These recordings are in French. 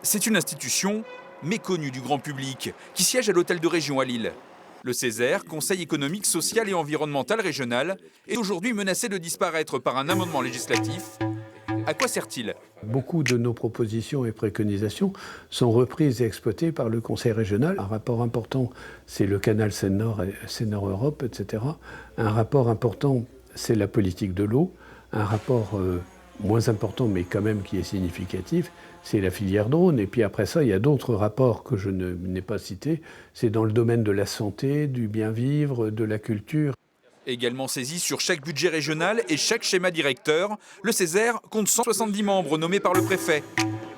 C'est une institution méconnue du grand public qui siège à l'hôtel de région à Lille. Le Césaire, Conseil économique, social et environnemental régional, est aujourd'hui menacé de disparaître par un amendement législatif. À quoi sert-il? Beaucoup de nos propositions et préconisations sont reprises et exploitées par le Conseil régional. Un rapport important, c'est le canal Seine-Nord et Seine-Nord-Europe, etc. Un rapport important, c'est la politique de l'eau. Un rapport moins important, mais quand même qui est significatif, c'est la filière drone. Et puis après ça, il y a d'autres rapports que je n'ai pas cités. C'est dans le domaine de la santé, du bien-vivre, de la culture. Également saisi sur chaque budget régional et chaque schéma directeur, le Césaire compte 170 membres nommés par le préfet.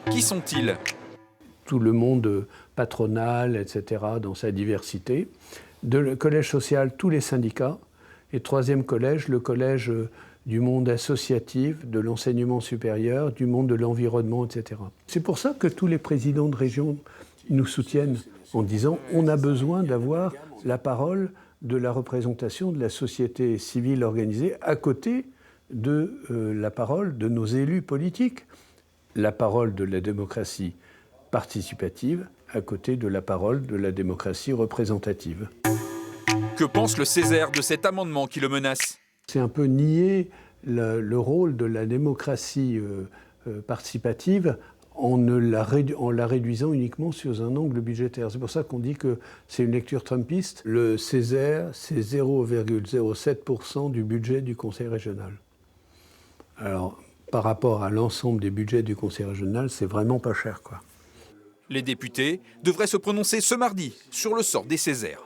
Qui sont-ils? Tout le monde patronal, etc., dans sa diversité. Le collège social, tous les syndicats. Et troisième collège, le collège du monde associatif, de l'enseignement supérieur, du monde de l'environnement, etc. C'est pour ça que tous les présidents de région nous soutiennent en disant on a besoin d'avoir la parole de la représentation de la société civile organisée à côté de la parole de nos élus politiques, la parole de la démocratie participative à côté de la parole de la démocratie représentative. Que pense le Césaire de cet amendement qui le menace? C'est un peu nier le rôle de la démocratie participative en la réduisant uniquement sur un angle budgétaire. C'est pour ça qu'on dit que c'est une lecture trumpiste. Le Césaire, c'est 0,07% du budget du Conseil régional. Alors, par rapport à l'ensemble des budgets du Conseil régional, c'est vraiment pas cher, quoi. Les députés devraient se prononcer ce mardi sur le sort des Césaires.